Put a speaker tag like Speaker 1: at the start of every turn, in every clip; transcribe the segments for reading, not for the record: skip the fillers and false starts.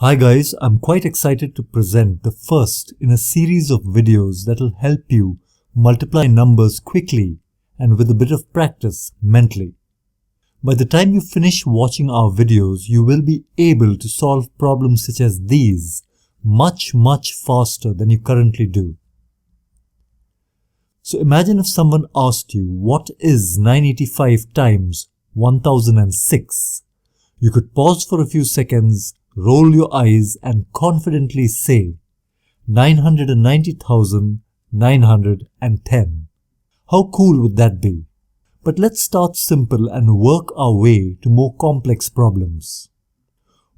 Speaker 1: Hi guys, I'm quite excited to present the first in a series of videos that will help you multiply numbers quickly and with a bit of practice mentally. By the time you finish watching our videos, you will be able to solve problems such as these much faster than you currently do. So imagine if someone asked you, what is 985 times 1006? You could pause for a few seconds, roll your eyes and confidently say 990,910. How cool would that be? But let's start simple and work our way to more complex problems.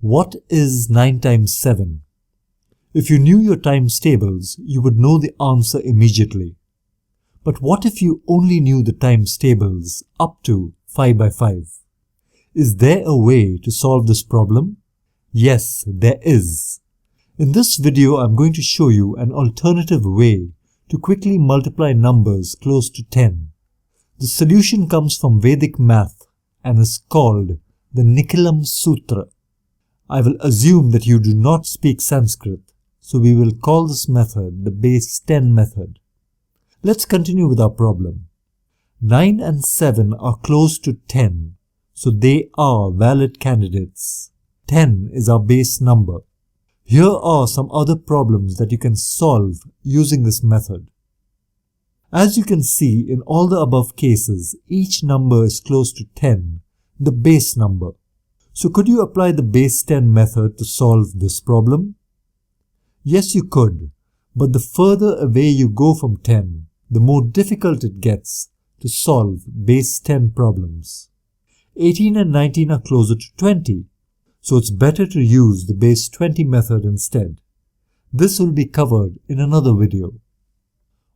Speaker 1: What is 9 times 7? If you knew your times tables, you would know the answer immediately. But what if you only knew the times tables up to 5 by 5? Is there a way to solve this problem? Yes, there is. In this video, I'm going to show you an alternative way to quickly multiply numbers close to 10. The solution comes from Vedic Math and is called the Nikhilam Sutra. I will assume that you do not speak Sanskrit, so we will call this method the base 10 method. Let's continue with our problem. 9 and 7 are close to 10, so they are valid candidates. 10 is our base number. Here are some other problems that you can solve using this method. As you can see, in all the above cases, each number is close to 10, the base number. So could you apply the base 10 method to solve this problem? Yes, you could, but the further away you go from 10, the more difficult it gets to solve base 10 problems. 18 and 19 are closer to 20. So it's better to use the base 20 method instead. This will be covered in another video.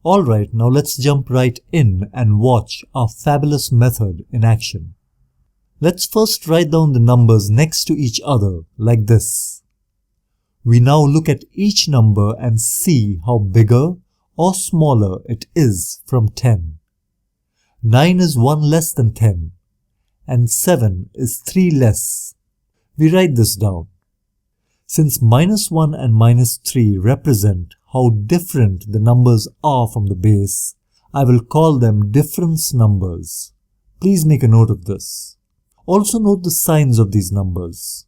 Speaker 1: Alright, now let's jump right in and watch our fabulous method in action. Let's first write down the numbers next to each other like this. We now look at each number and see how bigger or smaller it is from 10. 9 is 1 less than 10 and 7 is 3 less. We write this down. Since -1 and -3 represent how different the numbers are from the base, I will call them difference numbers. Please make a note of this. Also note the signs of these numbers.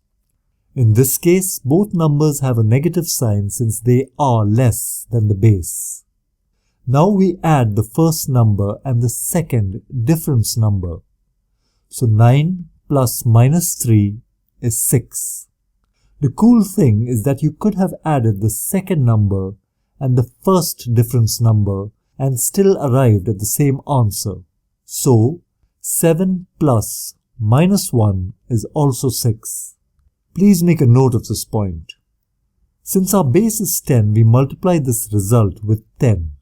Speaker 1: In this case, both numbers have a negative sign since they are less than the base. Now we add the first number and the second difference number. So 9 plus -3 is 6. The cool thing is that you could have added the second number and the first difference number and still arrived at the same answer. So 7 plus -1 is also 6. Please make a note of this point. Since our base is 10, we multiply this result with 10.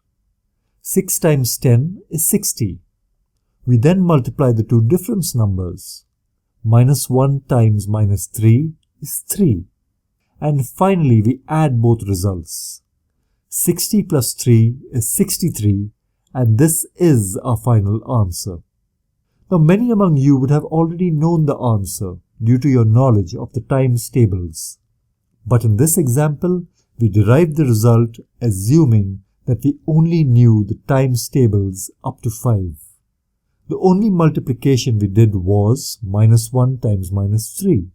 Speaker 1: 6 times 10 is 60. We then multiply the two difference numbers. -1 times -3 is 3. And finally, we add both results. 60 plus 3 is 63, and this is our final answer. Now, many among you would have already known the answer due to your knowledge of the times tables. But in this example, we derived the result assuming that we only knew the times tables up to 5. The only multiplication we did was -1 times -3.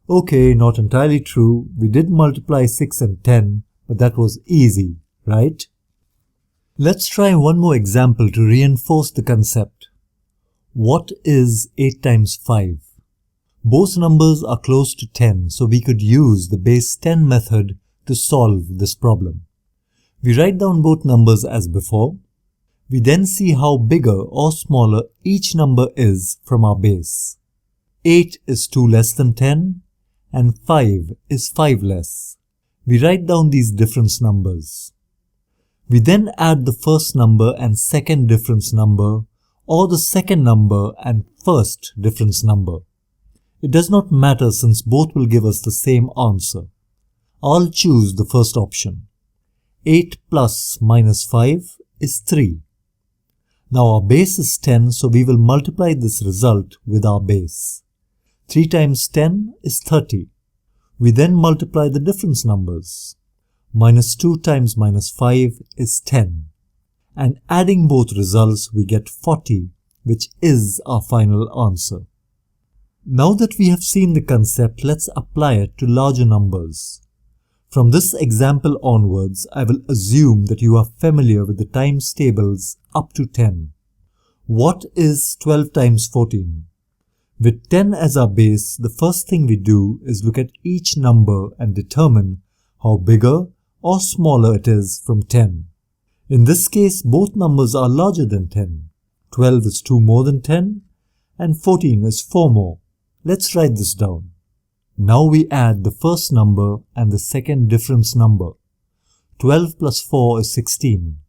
Speaker 1: Okay, not entirely true. We did multiply 6 and 10, but that was easy, right? Let's try one more example to reinforce the concept. What is 8 times 5? Both numbers are close to 10, so we could use the base 10 method to solve this problem. We write down both numbers as before. We then see how bigger or smaller each number is from our base. 8 is 2 less than 10 and 5 is 5 less. We write down these difference numbers. We then add the first number and second difference number, or the second number and first difference number. It does not matter since both will give us the same answer. I'll choose the first option. 8 plus -5 is 3. Now our base is 10, so we will multiply this result with our base. 3 times 10 is 30. We then multiply the difference numbers. -2 times -5 is 10. And adding both results, we get 40, which is our final answer. Now that we have seen the concept, let's apply it to larger numbers. From this example onwards, I will assume that you are familiar with the times tables up to 10. What is 12 times 14? With 10 as our base, the first thing we do is look at each number and determine how bigger or smaller it is from 10. In this case, both numbers are larger than 10. 12 is 2 more than 10 and 14 is 4 more. Let's write this down. Now we add the first number and the second difference number. 12 plus 4 is 16.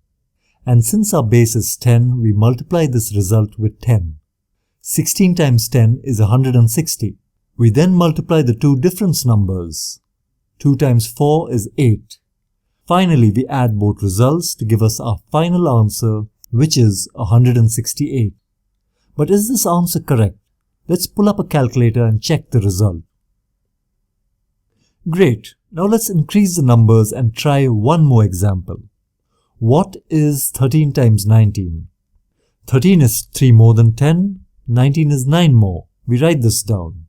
Speaker 1: And since our base is 10, we multiply this result with 10. 16 times 10 is 160. We then multiply the two difference numbers. 2 times 4 is 8. Finally, we add both results to give us our final answer, which is 168. But is this answer correct? Let's pull up a calculator and check the result. Great. Now let's increase the numbers and try one more example. What is 13 times 19? 13 is 3 more than 10. 19 is 9 more. We write this down.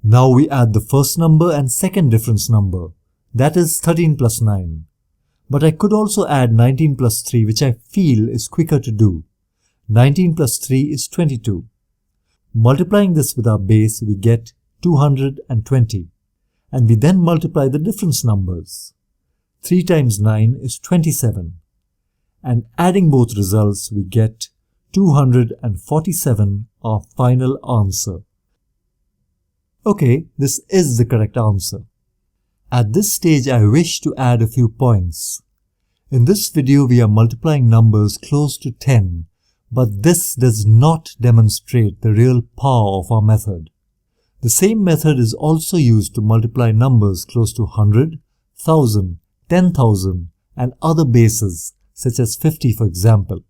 Speaker 1: Now we add the first number and second difference number. That is 13 plus 9. But I could also add 19 plus 3, which I feel is quicker to do. 19 plus 3 is 22. Multiplying this with our base, we get 220. And we then multiply the difference numbers. 3 times 9 is 27. And adding both results, we get 247, our final answer. Okay, this is the correct answer. At this stage, I wish to add a few points. In this video, we are multiplying numbers close to 10, but this does not demonstrate the real power of our method. The same method is also used to multiply numbers close to 100, 1000, 10,000 and other bases such as 50 for example.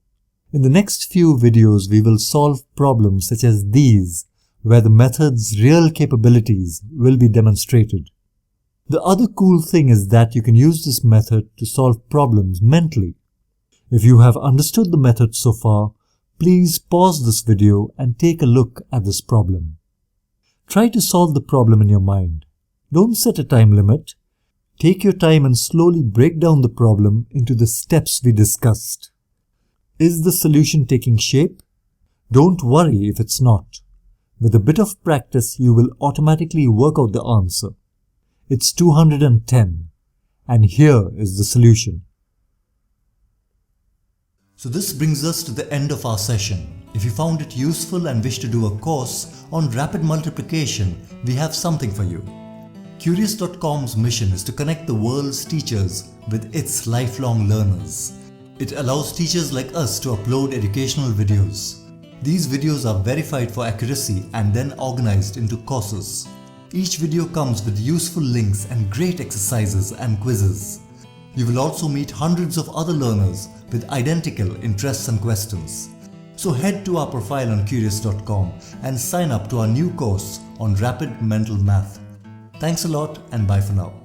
Speaker 1: In the next few videos, we will solve problems such as these where the method's real capabilities will be demonstrated. The other cool thing is that you can use this method to solve problems mentally. If you have understood the method so far, please pause this video and take a look at this problem. Try to solve the problem in your mind. Don't set a time limit. Take your time and slowly break down the problem into the steps we discussed. Is the solution taking shape? Don't worry if it's not. With a bit of practice, you will automatically work out the answer. It's 210. And here is the solution. So this brings us to the end of our session. If you found it useful and wish to do a course on rapid multiplication, we have something for you. Curious.com's mission is to connect the world's teachers with its lifelong learners. It allows teachers like us to upload educational videos. These videos are verified for accuracy and then organized into courses. Each video comes with useful links and great exercises and quizzes. You will also meet hundreds of other learners with identical interests and questions. So head to our profile on Curious.com and sign up to our new course on rapid mental math. Thanks a lot and bye for now.